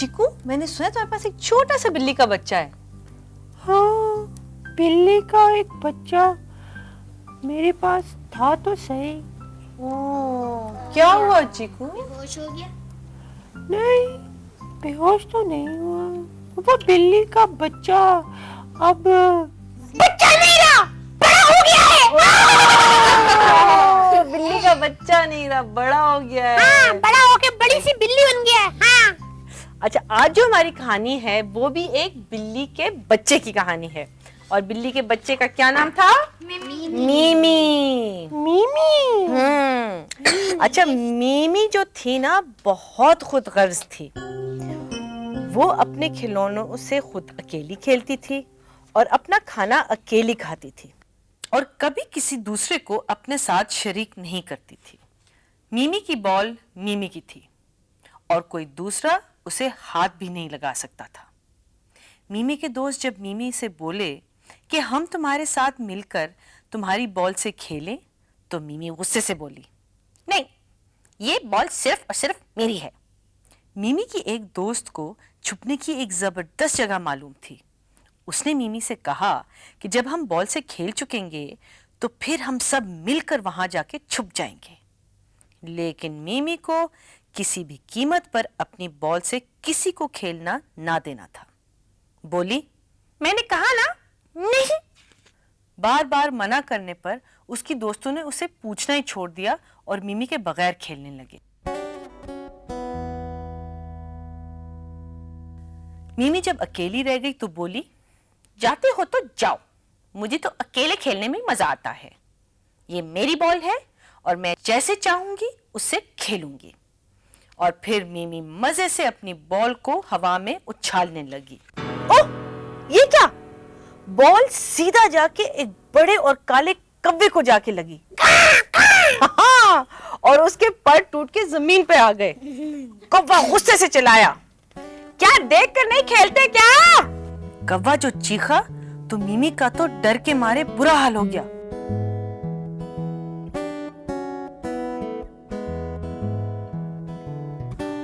चीकू, मैंने सुना तुम्हारे पास एक छोटा सा बिल्ली का बच्चा है। हाँ, बिल्ली का एक बच्चा मेरे पास था तो सही। क्या हुआ चीकू? बेहोश हो गया? नहीं, बेहोश तो नहीं हुआ। वो बिल्ली का बच्चा अब बच्चा नहीं रहा, बड़ा हो गया है। बिल्ली का बच्चा नहीं रहा, बड़ा हो गया है। हाँ, बड़ा होके बड़ी सी बिल्ली बन गया है। हाँ। अच्छा, आज जो हमारी कहानी है वो भी एक बिल्ली के बच्चे की कहानी है। और बिल्ली के बच्चे का क्या नाम था? मीमी। मीमी। अच्छा, मीमी जो थी ना, बहुत खुदगर्ज थी। वो अपने खिलौनों से खुद अकेली खेलती थी और अपना खाना अकेली खाती थी और कभी किसी दूसरे को अपने साथ शरीक नहीं करती थी। मीमी की बॉल मीमी की थी और कोई दूसरा उसे हाथ भी नहीं लगा सकता था। मीमी के दोस्त जब मीमी से बोले कि हम तुम्हारे साथ मिलकर तुम्हारी बॉल से खेलें, तो मीमी गुस्से से बोली, नहीं, ये बॉल सिर्फ और सिर्फ मेरी है। मीमी की एक दोस्त को छुपने की एक जबरदस्त जगह मालूम थी। उसने मीमी से कहा कि जब हम बॉल से खेल चुकेंगे तो फिर हम सब मिलकर वहां जाके छुप जाएंगे। लेकिन मीमी को किसी भी कीमत पर अपनी बॉल से किसी को खेलना ना देना था। बोली, मैंने कहा ना, नहीं। बार बार मना करने पर उसकी दोस्तों ने उसे पूछना ही छोड़ दिया और मीमी के बगैर खेलने लगे। मीमी जब अकेली रह गई तो बोली, जाते हो तो जाओ, मुझे तो अकेले खेलने में मजा आता है। ये मेरी बॉल है और मैं जैसे चाहूंगी उससे खेलूंगी। और फिर मीमी मजे से अपनी बॉल को हवा में उछालने लगी। ओह, ये क्या? बॉल सीधा जाके एक बड़े और काले कव्वे को जाके लगी। हाँ, और उसके पर टूट के जमीन पे आ गए। कव्वा गुस्से से चिल्लाया, क्या देख कर नहीं खेलते क्या? कव्वा जो चीखा तो मीमी का तो डर के मारे बुरा हाल हो गया।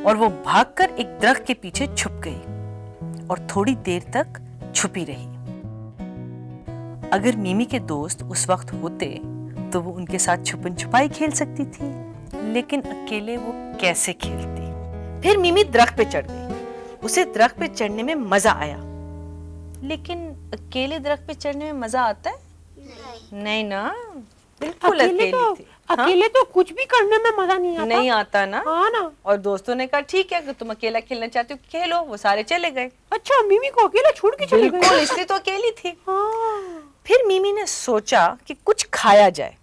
और वो भागकर एक दरख्त के पीछे छुप गई और थोड़ी देर तक छुपी रही। अगर मीमी के दोस्त उस वक्त होते तो वो उनके साथ छुपन छुपाई खेल सकती थी, लेकिन अकेले वो कैसे खेलती? फिर मीमी दरख्त पे चढ़ गई। उसे दरख्त पे चढ़ने में मजा आया, लेकिन अकेले दरख्त पे चढ़ने में मजा आता है? नहीं ना, बिल्कुल अकेले थी। अकेले तो कुछ भी करने में मजा नहीं आता ना। हाँ ना। और दोस्तों ने कहा, ठीक है, अगर तुम अकेला खेलना चाहते हो खेलो। वो सारे चले गए। अच्छा, मीमी को अकेला छोड़ के चले गए? बिल्कुल, इसलिए तो अकेली थी। हाँ। फिर मीमी ने सोचा कि कुछ खाया जाए,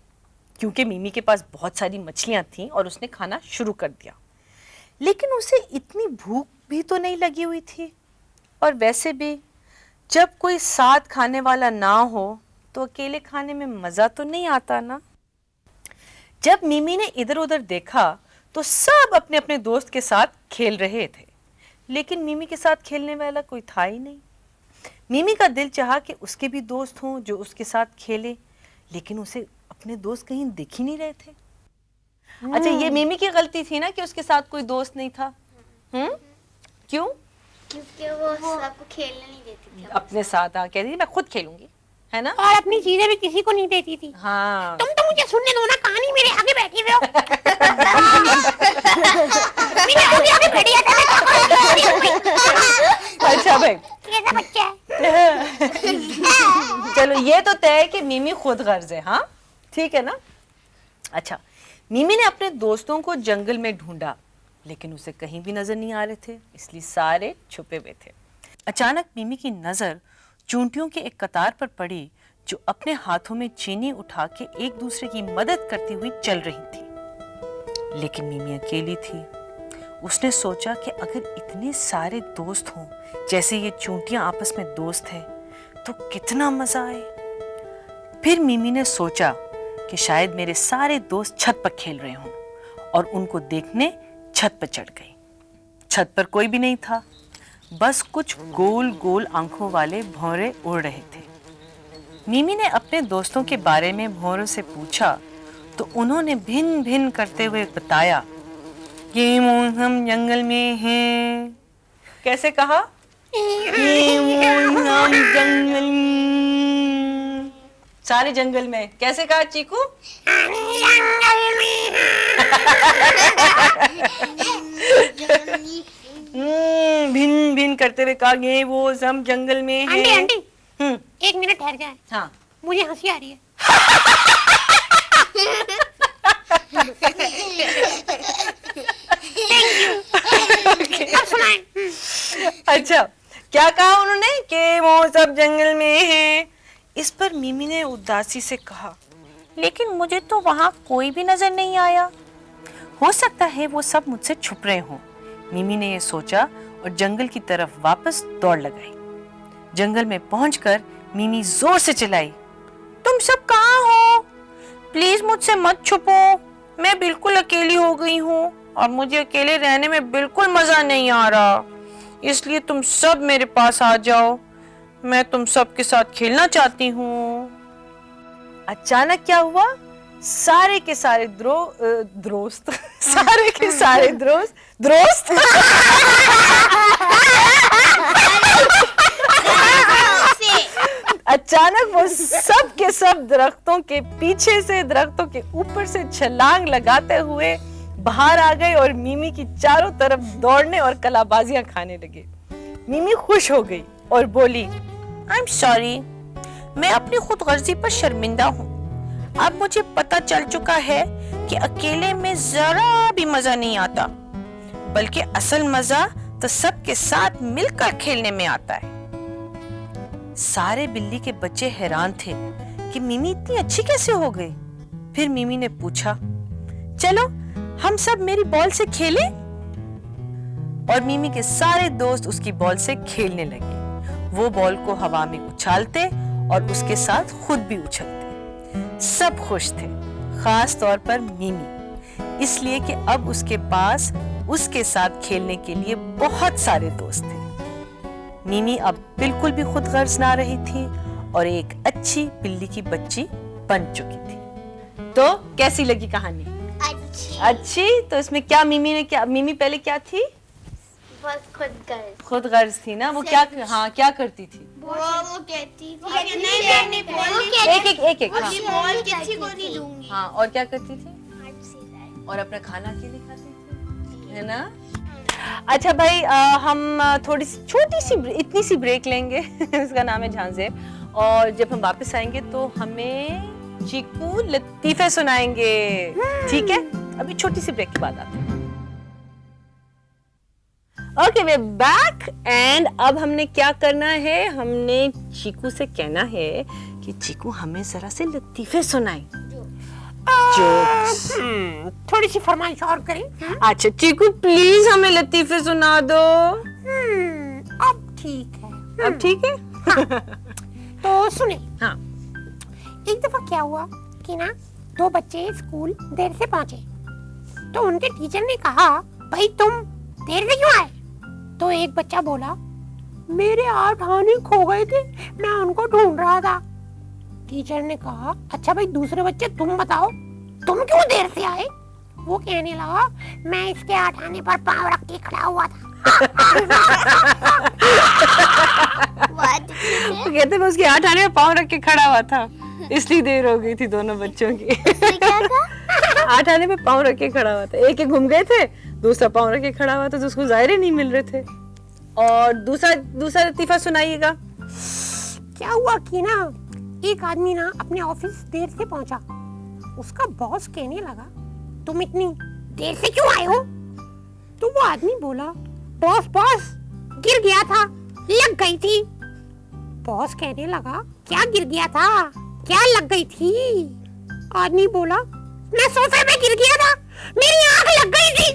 क्योंकि मीमी के पास बहुत सारी मछलियां थीं और उसने खाना शुरू कर दिया। लेकिन उसे इतनी भूख भी तो नहीं लगी हुई थी, और वैसे भी जब कोई साथ खाने वाला ना हो तो अकेले खाने में मजा तो नहीं आता ना। जब मीमी ने इधर उधर देखा तो सब अपने अपने दोस्त के साथ खेल रहे थे, लेकिन मीमी के साथ खेलने वाला कोई था ही नहीं। मीमी का दिल चाहा कि उसके भी दोस्त हों जो उसके साथ खेले, लेकिन उसे अपने दोस्त कहीं दिख ही नहीं रहे थे। अच्छा, ये मीमी की गलती थी ना कि उसके साथ कोई दोस्त नहीं था। क्यों? क्योंकि वो सबको खेलने नहीं देती थी। अपने साथ कहती थी, मैं खुद खेलूंगी, है ना? और अपनी चीजें भी किसी को नहीं देती थी। हाँ। तुम तो मुझे सुनने दो ना, कहानी मेरे आगे बैठी हुए हो। मेरे आगे बैठी है। अच्छा भाई, कैसा बच्चा है? चलो, ये तो तय है कि मीमी खुद गर्ज है। हाँ, ठीक है ना? अच्छा, मीमी ने अपने दोस्तों को जंगल में ढूंढा, लेकिन उसे कहीं भी नजर नहीं आ रहे थे, इसलिए सारे छुपे हुए थे। अचानक मीमी की नजर चूंटियों की एक कतार पर पड़ी जो अपने हाथों में चीनी उठा के एक दूसरे की मदद करती हुई चल रही थी। लेकिन मीमी अकेली थी। उसने सोचा कि अगर इतने सारे दोस्त हों जैसे ये चूंटियां आपस में दोस्त हैं, तो कितना मजा आए। फिर मीमी ने सोचा कि शायद मेरे सारे दोस्त छत पर खेल रहे हों, और उनको देखने छत पर चढ़ गई। छत पर कोई भी नहीं था, बस कुछ गोल गोल आंखों वाले भौरे उड़ रहे थे। मीमी ने अपने दोस्तों के बारे में भौरों से पूछा तो उन्होंने भिन भिन करते हुए बताया कि हम जंगल में हैं। कैसे कहा? ये वो हम जंगल, सारे जंगल में कैसे कहा चीकू? भिन भिन करते हुए कहा ये वो सब जंगल में है। आंटी आंटी, 1 मिनट ठहर जाए। हाँ मुझे हंसी आ रही है। अब सुनाएं। अच्छा, क्या कहा उन्होंने कि वो सब जंगल में है? इस पर मिमी ने उदासी से कहा, लेकिन मुझे तो वहां कोई भी नजर नहीं आया। हो सकता है वो सब मुझसे छुप रहे हों। मिमी ने ये सोचा और जंगल की तरफ वापस दौड़ लगाई। जंगल में पहुंचकर मिमी जोर से चिल्लाई, तुम सब कहाँ हो? प्लीज मुझसे मत छुपो, मैं बिल्कुल अकेली हो गई हूँ और मुझे अकेले रहने में बिल्कुल मजा नहीं आ रहा, इसलिए तुम सब मेरे पास आ जाओ, मैं तुम सब के साथ खेलना चाहती हूँ। अचानक क्या हुआ? सारे के सारे दोस्त सारे के सारे दोस्त अचानक वो सब के सब दरख्तों के पीछे से, दरख्तों के ऊपर से छलांग लगाते हुए बाहर आ गए और मिमी की चारों तरफ दौड़ने और कलाबाजियां खाने लगे। मिमी खुश हो गई और बोली, आई एम सॉरी, मैं अपनी खुदगर्जी पर शर्मिंदा हूँ। अब मुझे पता चल चुका है कि अकेले में जरा भी मजा नहीं आता, बल्कि असल मजा तो सबके साथ मिलकर खेलने में आता है। सारे बिल्ली के बच्चे हैरान थे कि मिमी इतनी अच्छी कैसे हो गई। फिर मिमी ने पूछा, चलो हम सब मेरी बॉल से खेलें? और मिमी के सारे दोस्त उसकी बॉल से खेलने लगे। वो बॉल को हवा में उछालते और उसके साथ खुद भी उछलते। सब खुश थे, खास तौर पर मिमी, इसलिए कि अब उसके पास उसके साथ खेलने के लिए बहुत सारे दोस्त थे। मिमी अब बिल्कुल भी खुदगर्ज ना रही थी और एक अच्छी बिल्ली की बच्ची बन चुकी थी। तो कैसी लगी कहानी? अच्छी। तो इसमें क्या मिमी पहले क्या थी? बहुत खुदगर्ज थी ना वो। क्या क्या करती थी? वो कहती थी एक बॉल किसी को नहीं दूंगी। हाँ, और क्या करती थी? और अपना खाना अकेले खाती थी, है ना? अच्छा भाई, हम थोड़ी सी छोटी सी इतनी सी ब्रेक लेंगे उसका नाम है झांझेर। और जब हम वापस आएंगे तो हमें चीकू लतीफे सुनाएंगे, ठीक है? अभी छोटी सी ब्रेक के बाद आते हैं। Okay, way back. एंड अब हमने क्या करना है? हमने चीकू से कहना है कि चीकू हमें जरा से लतीफे सुनाए। थोड़ी सी फरमाइश और करें। अच्छा चीकू, प्लीज हमें लतीफे सुना दो। अब ठीक है। अब ठीक है? तो सुने। हाँ। एक दफा क्या हुआ कि ना 2 बच्चे स्कूल देर से पहुंचे, तो उनके टीचर ने कहा, भाई तुम देर से क्यों आए? तो एक बच्चा बोला, मेरे 8 आने खो गए थे, मैं उनको ढूंढ रहा था। टीचर ने कहा, अच्छा भाई दूसरे बच्चे तुम बताओ, तुम क्यों देर से आए? वो कहने लगा, मैं इसके 8 आने पर पाँव रख के खड़ा हुआ था। वो कहते मैं उसके 8 आने पर पाँव रख के खड़ा हुआ था, इसलिए देर हो गई थी दोनों बच्चों की। 8 आने पे पाँव रख के खड़ा हुआ था। एक घूम गए थे, दूसरा पाँव रख के खड़ा हुआ था, तो उसको जाहिर ही नहीं मिल रहे थे। और दूसरा लतीफा सुनाइएगा। क्या हुआ कि ना एक आदमी ना अपने ऑफिस देर से पहुंचा। उसका बॉस कहने लगा, तुम इतनी देर से क्यों आए हो? तो वो आदमी बोला, बॉस गिर गया था, लग गई थी। बॉस कहने लगा, क्या गिर गया था, क्या लग गई थी? आदमी बोला, मैं सोफे पे गिर गया था, मेरी आंख लग गई थी।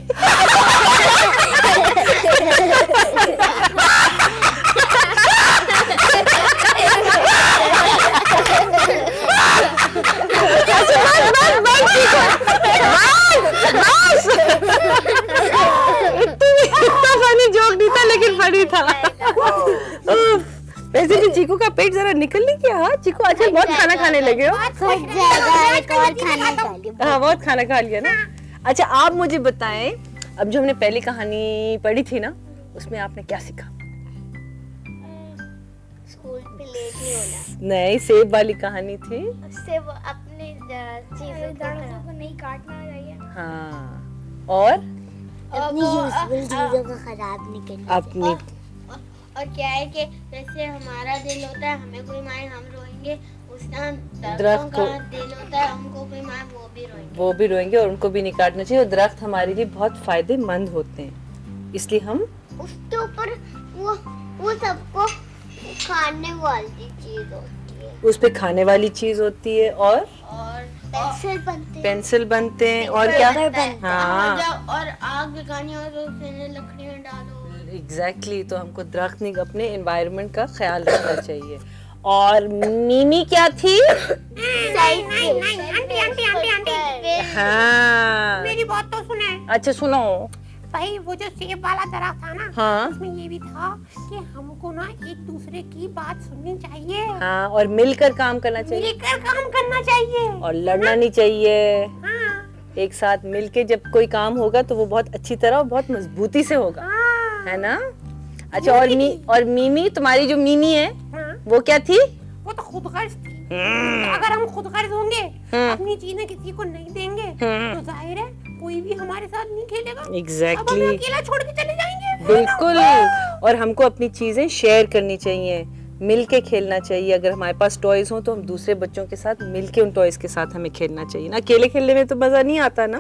इतना फनी जोक नहीं था, लेकिन फनी था। वैसे भी चीकू का पेट जरा निकल नहीं गया? हाँ चीकू, आजकल बहुत खाना खाने लगे हो। हाँ, बहुत खाना खा लिया ना। अच्छा आप मुझे बताएं, अब जो हमने पहली कहानी पढ़ी थी ना, उसमें आपने क्या सीखा? स्कूल पे लेट नहीं होना, नहीं, सेब वाली कहानी थी। उससे वो अपने चीजों को नहीं काटना चाहिए, हाँ, और अपनी यूजफुल चीजों को खराब नहीं करना अपनी और क्या है कि जैसे हमारा दिल होता है, हमें कोई मारे हम रोएंगे, उस टाइम दरख्त दरख्तों को- का दिल होता है, हमको कोई मारे वो भी रोएंगे। और उनको भी नहीं काटना चाहिए। और दरख्त हमारे लिए बहुत फायदेमंद होते हैं, इसलिए हम उसके ऊपर वो सबको खाने वाली चीज होती है उस पे खाने वाली चीज होती है, और पेंसिल बनते हैं, और क्या? हाँ, और आग लगानी हो तो उसमें लकड़ियाँ डालो। एग्जैक्टली तो हमको दरख्त नहीं, अपने एनवायरनमेंट का ख्याल रखना चाहिए। और मीमी क्या थी? हाँ, मेरी बात तो सुने अच्छा सुनो। भाई, वो जो सेब वाला दरख्त था ना, हाँ उसमें ये भी था कि हमको ना एक दूसरे की बात सुननी चाहिए, हाँ, और मिलकर काम करना चाहिए, मिलकर काम करना चाहिए, और लड़ना नहीं चाहिए। हाँ एक साथ मिलके जब कोई काम होगा तो वो बहुत अच्छी तरह और बहुत मजबूती से होगा, हाँ है ना? अच्छा, और मीमी, तुम्हारी जो मीमी है हाँ, वो क्या थी? वो तो खुदगर्ज थी। तो अगर हम खुदगर्ज होंगे, अपनी चीजें किसी को नहीं देंगे, तो जाहिर है कोई भी हमारे साथ नहीं खेलेगा। अब हम एग्जैक्टली, अकेला छोड़ के चले जाएंगे। बिल्कुल। और हमको अपनी चीजें शेयर करनी चाहिए, मिल के खेलना चाहिए। अगर हमारे पास टॉयज हो तो हम दूसरे बच्चों के साथ मिल के उन टॉयज के साथ हमें खेलना चाहिए ना। अकेले खेलने में तो मजा नहीं आता ना।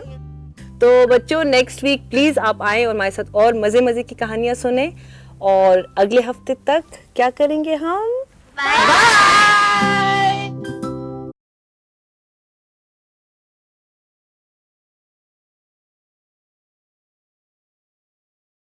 तो बच्चों, नेक्स्ट वीक प्लीज आप आए और हमारे साथ और मजे मजे की कहानियां सुने। और अगले हफ्ते तक क्या करेंगे हम? बाय।